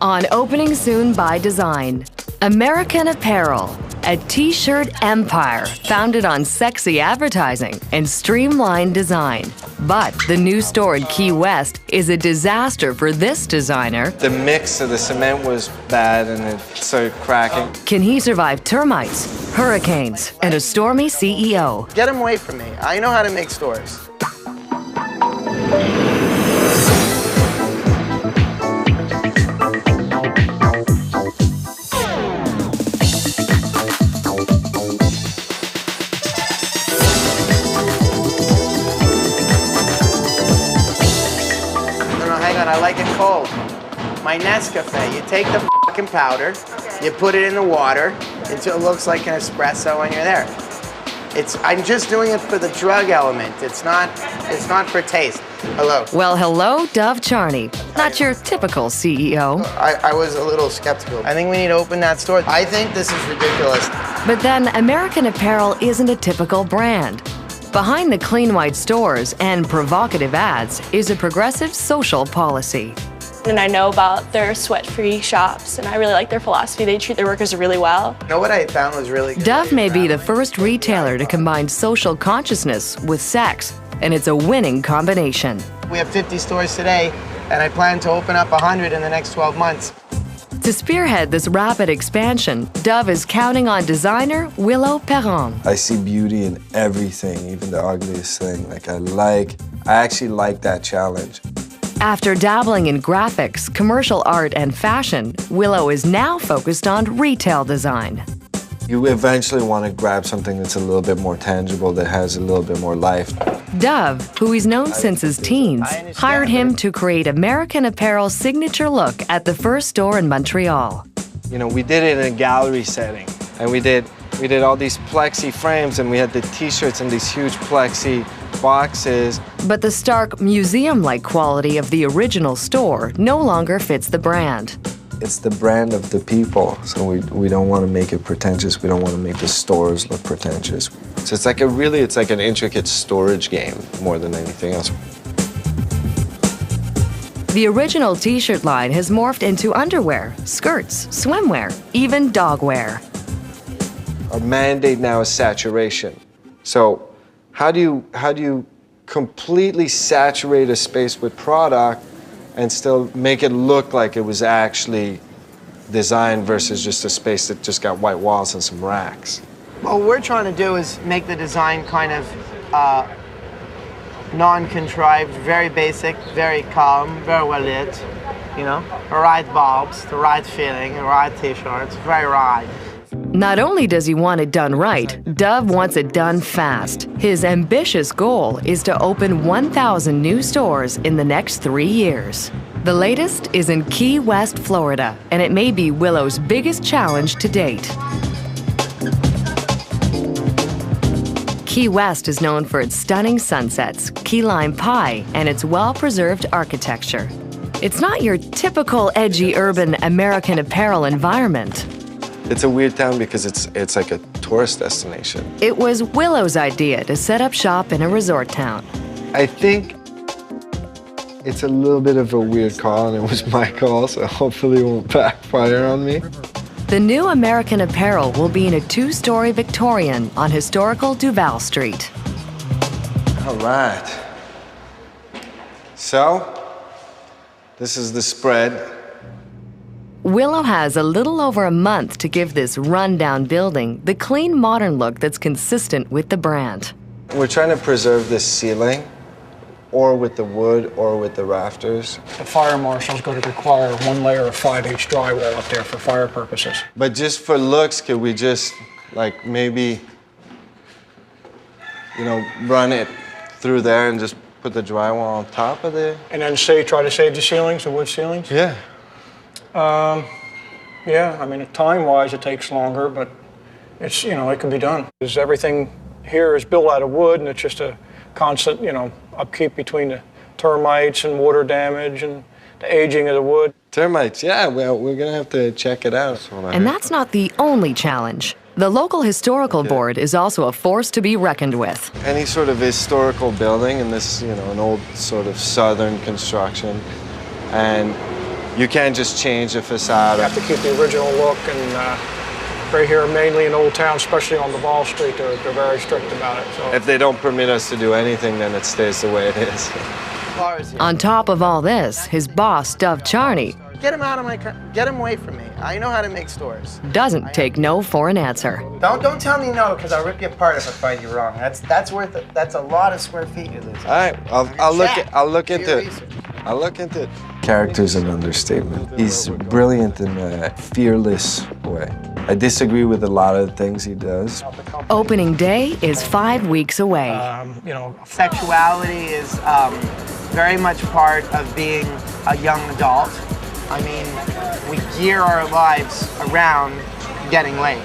On Opening Soon by Design, American Apparel, a t-shirt empire founded on sexy advertising and streamlined design. But the new store in Key West is a disaster for this designer. The mix of the cement was bad and it started cracking. Can he survive termites, hurricanes, and a stormy CEO? Get him away from me. I know how to make stores. I like it cold. My Nescafe, you take the fucking powder, you put it in the water until it looks like an espresso when you're there. I'm just doing it for the drug element. It's not for taste. Hello. Well, hello, Dov Charney. Not your typical CEO. I was a little skeptical. I think we need to open that store. I think this is ridiculous. But then American Apparel isn't a typical brand. Behind the clean white stores and provocative ads is a progressive social policy. And I know about their sweat-free shops, and I really like their philosophy. They treat their workers really well. You know what I found was really good? Dove may be the first retailer to combine social consciousness with sex, and it's a winning combination. We have 50 stores today, and I plan to open up 100 in the next 12 months. To spearhead this rapid expansion, Dove is counting on designer Willow Perron. I see beauty in everything, even the ugliest thing. I actually like that challenge. After dabbling in graphics, commercial art, and fashion, Willow is now focused on retail design. You eventually want to grab something that's a little bit more tangible, that has a little bit more life. Dove, who he's known since his teens, hired him to create American Apparel's signature look at the first store in Montreal. You know, we did it in a gallery setting, and we did all these plexi frames, and we had the t-shirts in these huge plexi boxes. But the stark museum-like quality of the original store no longer fits the brand. It's the brand of the people, so we don't want to make it pretentious. We don't want to make the stores look pretentious. So it's like an intricate storage game more than anything else. The original t-shirt line has morphed into underwear, skirts, swimwear, even dogwear. Our mandate now is saturation. So how do you completely saturate a space with product and still make it look like it was actually designed versus just a space that just got white walls and some racks? What we're trying to do is make the design kind of non-contrived, very basic, very calm, very well lit, you know? The right bulbs, the right feeling, the right t-shirts, very right. Not only does he want it done right, Dove wants it done fast. His ambitious goal is to open 1,000 new stores in the next 3 years. The latest is in Key West, Florida, and it may be Willow's biggest challenge to date. Key West is known for its stunning sunsets, key lime pie, and its well-preserved architecture. It's not your typical edgy urban American Apparel environment. It's a weird town because it's like a tourist destination. It was Willow's idea to set up shop in a resort town. I think it's a little bit of a weird call, and it was my call, so hopefully it won't backfire on me. The new American Apparel will be in a 2-story Victorian on historical Duval Street. All right. So, this is the spread. Willow has a little over a month to give this run-down building the clean, modern look that's consistent with the brand. We're trying to preserve this ceiling, or with the wood, or with the rafters. The fire marshal's going to require 1 layer of 5H drywall up there for fire purposes. But just for looks, could we just, like, maybe, you know, run it through there and just put the drywall on top of it? And then try to save the ceilings, the wood ceilings? Yeah. Yeah, I mean, time-wise, it takes longer, but it's, you know, it can be done. Because everything here is built out of wood, and it's just a constant, you know, upkeep between the termites and water damage and the aging of the wood. Termites, yeah, well, we're gonna have to check it out. And that's not the only challenge. The local historical board is also a force to be reckoned with. Any sort of historical building, and this, you know, an old sort of southern construction, and You can't just change the facade. You have to keep the original look, and right here, mainly in Old Town, especially on Duval Street, they're very strict about it. So. If they don't permit us to do anything, then it stays the way it is. On top of all this, his boss, Dov Charney, Get him out of my car. Get him away from me. I know how to make stores. doesn't take no for an answer. Don't tell me no, because I'll rip you apart if I find you wrong. That's a lot of square feet you're losing. All right, I'll look into it. Research. I'll look into it. Character's an understatement. He's brilliant in a fearless way. I disagree with a lot of the things he does. Opening day is 5 weeks away. Sexuality is very much part of being a young adult. I mean, we gear our lives around getting laid.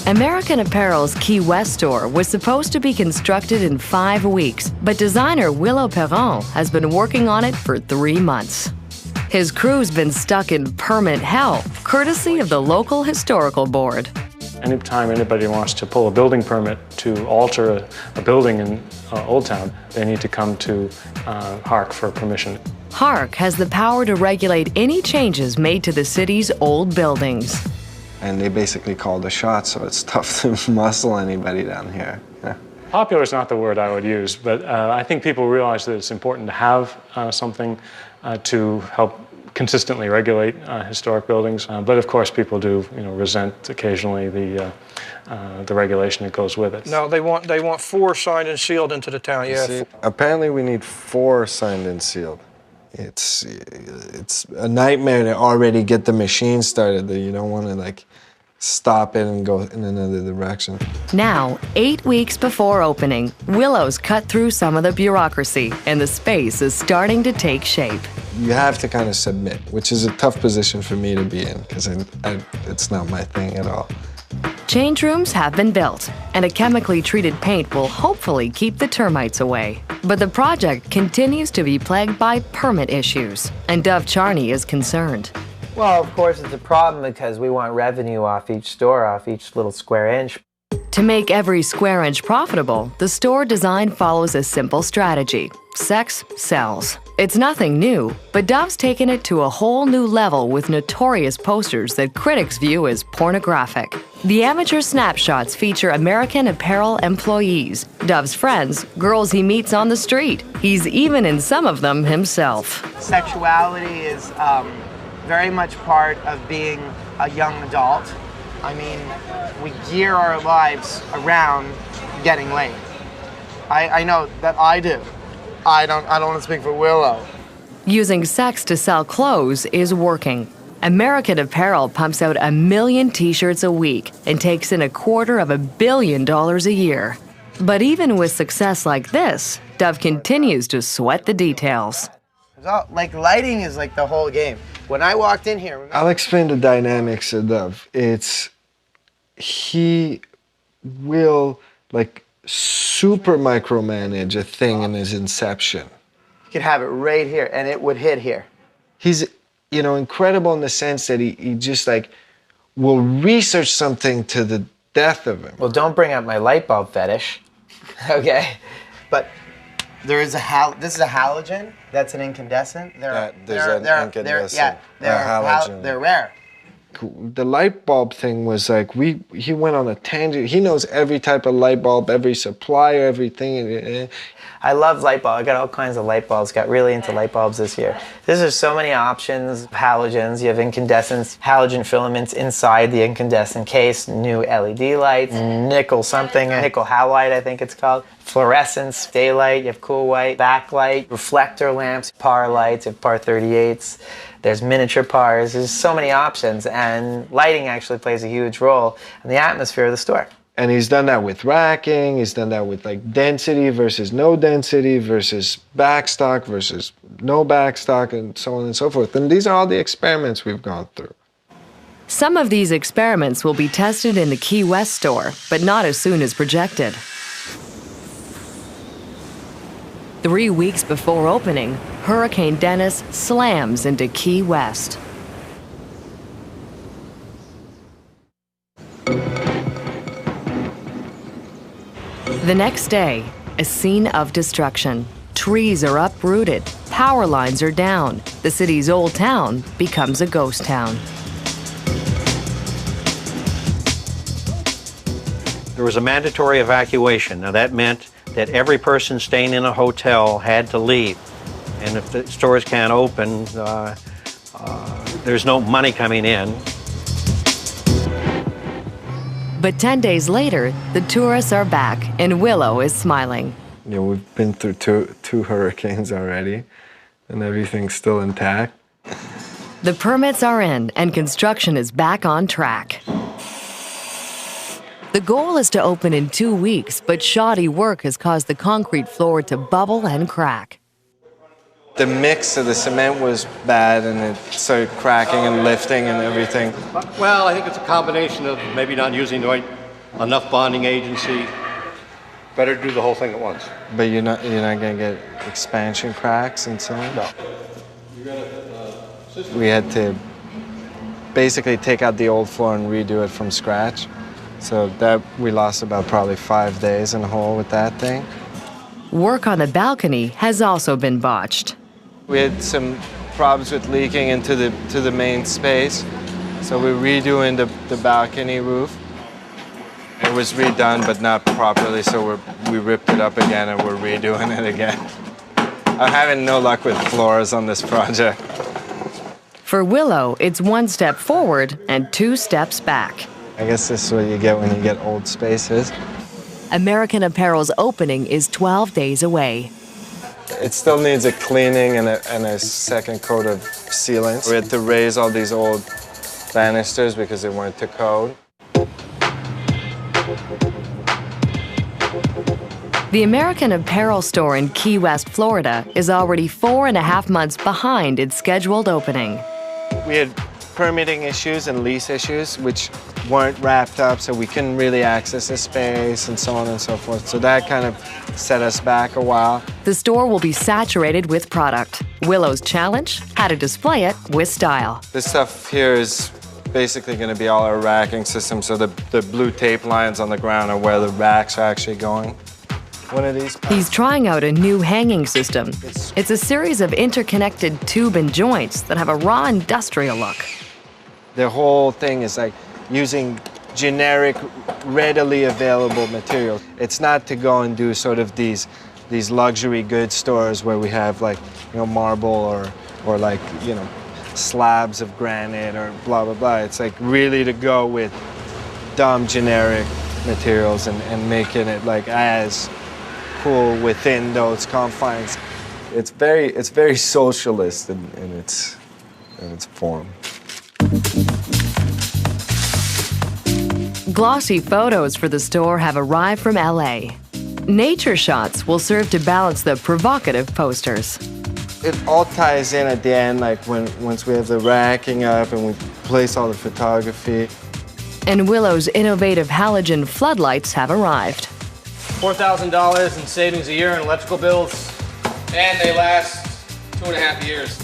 American Apparel's Key West store was supposed to be constructed in 5 weeks, but designer Willow Perron has been working on it for 3 months. His crew's been stuck in permit hell, courtesy of the local historical board. Anytime anybody wants to pull a building permit to alter a building in Old Town, they need to come to HARC for permission. HARC has the power to regulate any changes made to the city's old buildings. And they basically call the shots, so it's tough to muscle anybody down here. Yeah. Popular is not the word I would use, but I think people realize that it's important to have something to help consistently regulate historic buildings. But of course, people do, resent occasionally the regulation that goes with it. No, they want 4 signed and sealed into the town. Yeah. See, apparently, we need 4 signed and sealed. It's a nightmare to already get the machine started. That you don't want to stop it and go in another direction. Now, 8 weeks before opening, Willow's cut through some of the bureaucracy, and the space is starting to take shape. You have to kind of submit, which is a tough position for me to be in, because it's not my thing at all. Change rooms have been built, and a chemically treated paint will hopefully keep the termites away. But the project continues to be plagued by permit issues, and Dov Charney is concerned. Well, of course, it's a problem because we want revenue off each store, off each little square inch. To make every square inch profitable, the store design follows a simple strategy. Sex sells. It's nothing new, but Dov's taken it to a whole new level with notorious posters that critics view as pornographic. The amateur snapshots feature American Apparel employees, Dov's friends, girls he meets on the street. He's even in some of them himself. Sexuality is very much part of being a young adult. I mean, we gear our lives around getting laid. I know that I do. I don't want to speak for Willow. Using sex to sell clothes is working. American Apparel pumps out 1 million t-shirts a week and takes in $250 million a year. But even with success like this, Dov continues to sweat the details. Lighting is the whole game. When I walked in here... I'll explain the dynamics of Dov. He will super micromanage a thing in his inception. You could have it right here and it would hit here. He's, incredible in the sense that he just will research something to the death of him. Well, don't bring up my light bulb fetish, okay? But there is this is a halogen. That's an incandescent. There's an incandescent. They're rare. The light bulb thing was he went on a tangent. He knows every type of light bulb, every supplier, everything. I love light bulbs. I got all kinds of light bulbs. Got really into light bulbs this year. There's so many options. Halogens, you have incandescents, halogen filaments inside the incandescent case, new LED lights, nickel something, nickel halide I think it's called, fluorescence, daylight, you have cool white, backlight, reflector lamps, par lights, you have par 38s. There's miniature pars. There's so many options, and lighting actually plays a huge role in the atmosphere of the store. And he's done that with racking. He's done that with density versus no density versus backstock versus no backstock, and so on and so forth. And these are all the experiments we've gone through. Some of these experiments will be tested in the Key West store, but not as soon as projected. 3 weeks before opening, Hurricane Dennis slams into Key West. The next day, a scene of destruction. Trees are uprooted, power lines are down. The city's old town becomes a ghost town. There was a mandatory evacuation. Now that meant that every person staying in a hotel had to leave. And if the stores can't open, there's no money coming in. But 10 days later, the tourists are back and Willow is smiling. You know, we've been through two hurricanes already and everything's still intact. The permits are in and construction is back on track. The goal is to open in 2 weeks, but shoddy work has caused the concrete floor to bubble and crack. The mix of the cement was bad and it started cracking and lifting and everything. Well, I think it's a combination of maybe not using enough bonding agency. Better to do the whole thing at once. But you're not going to get expansion cracks and so on? No. We had to basically take out the old floor and redo it from scratch. So that we lost about probably 5 days in the hole with that thing. Work on the balcony has also been botched. We had some problems with leaking into the main space. So we're redoing the balcony roof. It was redone, but not properly, so we ripped it up again and we're redoing it again. I'm having no luck with floors on this project. For Willow, it's 1 step forward and 2 steps back. I guess this is what you get when you get old spaces. American Apparel's opening is 12 days away. It still needs a cleaning and a second coat of sealant. We had to raise all these old banisters because they weren't to code. The American Apparel store in Key West, Florida is already 4.5 months behind its scheduled opening. We had permitting issues and lease issues which weren't wrapped up, so we couldn't really access the space and so on and so forth. So that kind of set us back a while. The store will be saturated with product. Willow's challenge? How to display it with style. This stuff here is basically going to be all our racking system, so the blue tape lines on the ground are where the racks are actually going. One of these. He's trying out a new hanging system. It's a series of interconnected tube and joints that have a raw industrial look. The whole thing is like using generic, readily available materials. It's not to go and do sort of these luxury goods stores where we have like, you know, marble or like, you know, slabs of granite or blah, blah, blah. It's like really to go with dumb generic materials and making it like as cool within those confines. It's very socialist in its form. Glossy photos for the store have arrived from LA. Nature shots will serve to balance the provocative posters. It all ties in at the end, like once we have the racking up and we place all the photography. And Willow's innovative halogen floodlights have arrived. $4,000 in savings a year in electrical bills, and they last 2.5 years.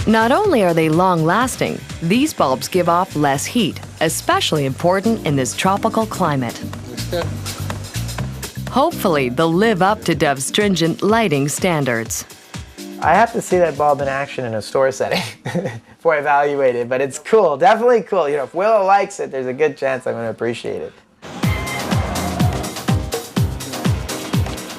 Not only are they long-lasting, these bulbs give off less heat, especially important in this tropical climate. Hopefully, they'll live up to Dove's stringent lighting standards. I have to see that bulb in action in a store setting before I evaluate it, but it's cool, definitely cool. You know, if Willow likes it, there's a good chance I'm going to appreciate it.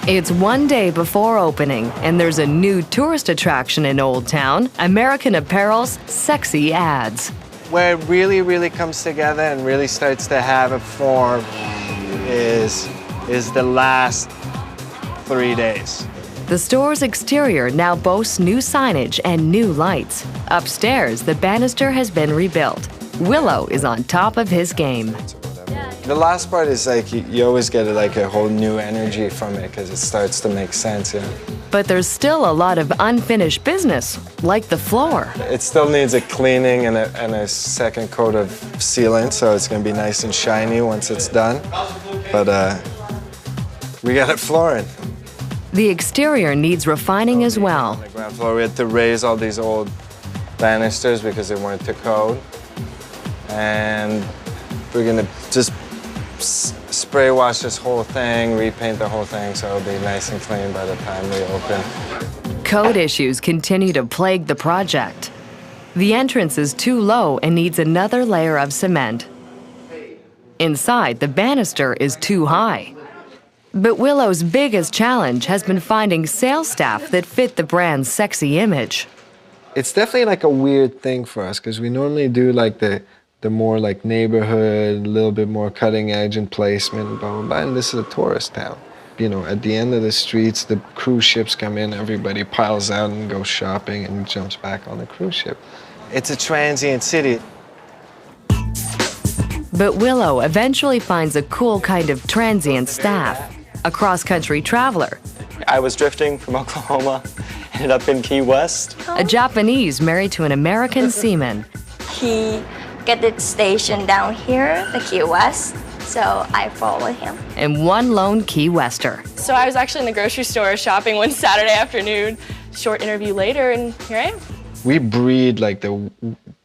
It's 1 day before opening, and there's a new tourist attraction in Old Town, American Apparel's sexy ads. Where it really, really comes together and really starts to have a form is the last 3 days. The store's exterior now boasts new signage and new lights. Upstairs, the banister has been rebuilt. Willow is on top of his game. The last part is like you always get like a whole new energy from it because it starts to make sense, yeah. But there's still a lot of unfinished business, like the floor. It still needs a cleaning and a second coat of sealant, so it's going to be nice and shiny once it's done. But we got it flooring. The exterior needs refining as well. On the ground floor, we had to raise all these old banisters because they weren't to code. And we're going to just spray wash this whole thing, repaint the whole thing, so it'll be nice and clean by the time we open. Code issues continue to plague the project. The entrance is too low and needs another layer of cement. Inside, the banister is too high. But Willow's biggest challenge has been finding sales staff that fit the brand's sexy image. It's definitely like a weird thing for us because we normally do like the more like neighborhood, a little bit more cutting edge and placement, blah, blah, blah. And this is a tourist town. You know, at the end of the streets, the cruise ships come in, everybody piles out and goes shopping and jumps back on the cruise ship. It's a transient city. But Willow eventually finds a cool kind of transient staff, a cross-country traveler, I was drifting from Oklahoma, ended up in Key West. a Japanese married to an American seaman, He get the station down here, the Key West, so I followed him. and one lone Key Wester. So I was actually in the grocery store shopping one Saturday afternoon. Short interview later, and here I am. We breed like the,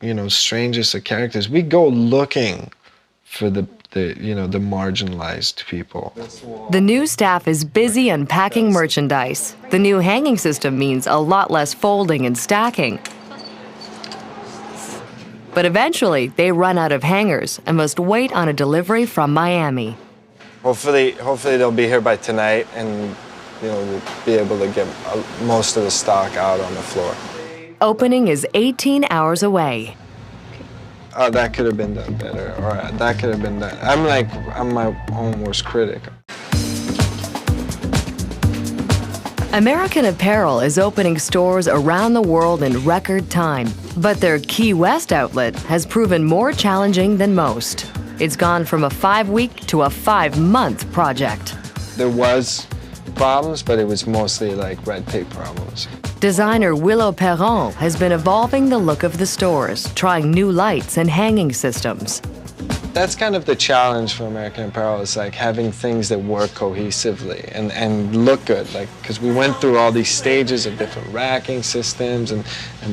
you know, strangest of characters. We go looking for the marginalized people. The new staff is busy unpacking merchandise. The new hanging system means a lot less folding and stacking. But eventually, they run out of hangers and must wait on a delivery from Miami. Hopefully they'll be here by tonight, and we'll be able to get most of the stock out on the floor. Opening is 18 hours away. Oh, that could have been done better, or that could have been done. I'm my own worst critic. American Apparel is opening stores around the world in record time, but their Key West outlet has proven more challenging than most. It's gone from a 5-week to a 5-month project. There was problems, but it was mostly like red tape problems. Designer Willow Perron has been evolving the look of the stores, trying new lights and hanging systems. That's kind of the challenge for American Apparel, is like having things that work cohesively and look good, like, because we went through all these stages of different racking systems and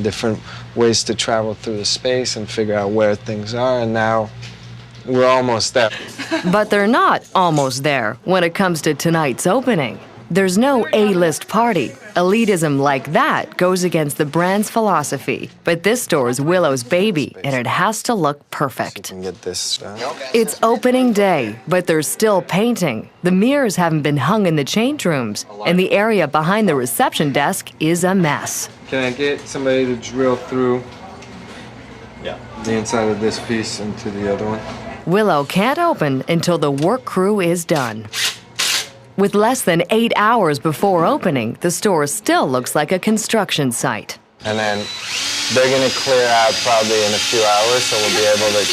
different ways to travel through the space and figure out where things are, and now we're almost there. But they're not almost there when it comes to tonight's opening. There's no A-list party. Elitism like that goes against the brand's philosophy. But this store is Willow's baby, and it has to look perfect. So we can get this done. It's opening day, but there's still painting. The mirrors haven't been hung in the change rooms, and the area behind the reception desk is a mess. Can I get somebody to drill through the inside of this piece into the other one? Willow can't open until the work crew is done. With less than 8 hours before opening, the store still looks like a construction site. And then they're gonna clear out probably in a few hours, so we'll be able to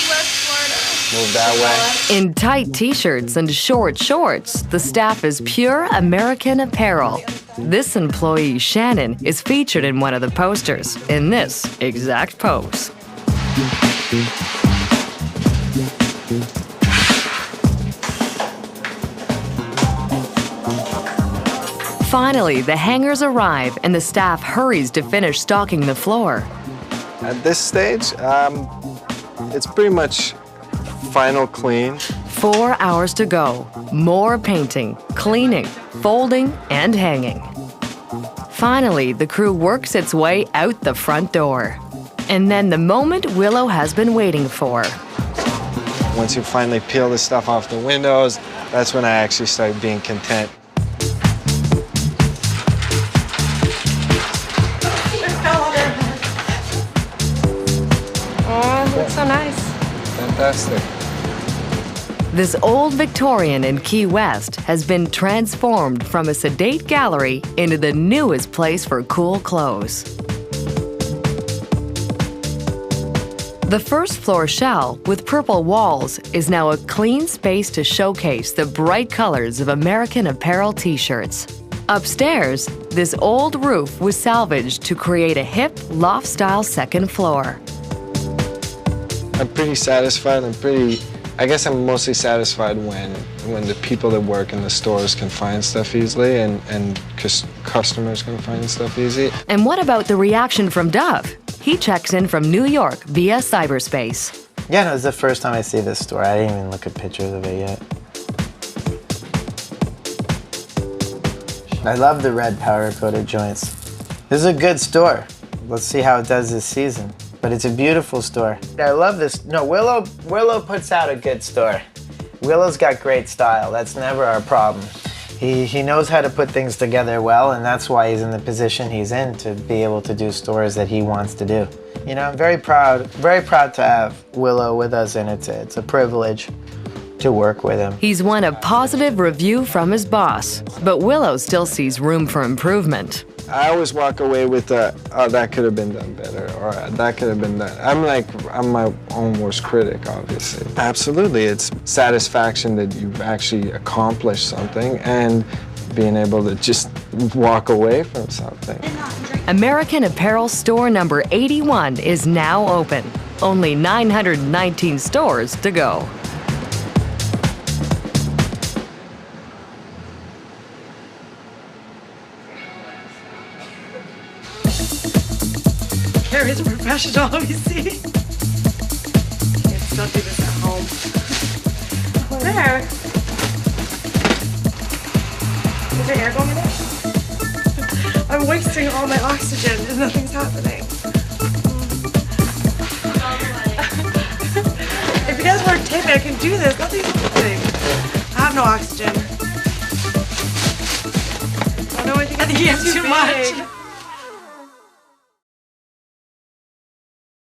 move that way. In tight t-shirts and short shorts, the staff is pure American Apparel. This employee, Shannon, is featured in one of the posters, in this exact pose. Finally, the hangers arrive and the staff hurries to finish stocking the floor. At this stage, it's pretty much final clean. 4 hours to go. More painting, cleaning, folding, and hanging. Finally, the crew works its way out the front door. And then the moment Willow has been waiting for. Once you finally peel the stuff off the windows, that's when I actually start being content. Looks so nice. Fantastic. This old Victorian in Key West has been transformed from a sedate gallery into the newest place for cool clothes. The first floor shell, with purple walls, is now a clean space to showcase the bright colors of American Apparel t-shirts. Upstairs, this old roof was salvaged to create a hip, loft-style second floor. I'm pretty satisfied. I guess I'm mostly satisfied when the people that work in the stores can find stuff easily and customers can find stuff easy. And what about the reaction from Dove? He checks in from New York via cyberspace. Yeah, no, it's the first time I see this store. I didn't even look at pictures of it yet. I love the red powder-coated joints. This is a good store. Let's see how it does this season. But it's a beautiful store. I love this. No, Willow puts out a good store. Willow's got great style. That's never our problem. He knows how to put things together well, and that's why he's in the position he's in, to be able to do stores that he wants to do. You know, I'm very proud to have Willow with us, and it's a privilege to work with him. He's won a positive review from his boss, but Willow still sees room for improvement. I always walk away with oh, that could have been done better, or that could have been done. I'm my own worst critic, obviously. Absolutely, it's satisfaction that you've actually accomplished something and being able to just walk away from something. American Apparel store number 81 is now open. Only 919 stores to go. Carrie's a professional, let me see. Can't still do this at home. There. Is your air going in it? I'm wasting all my oxygen and nothing's happening. If you guys weren't taping, I can do this. Nothing's happening. I have no oxygen. I don't know anything. I think you have too much.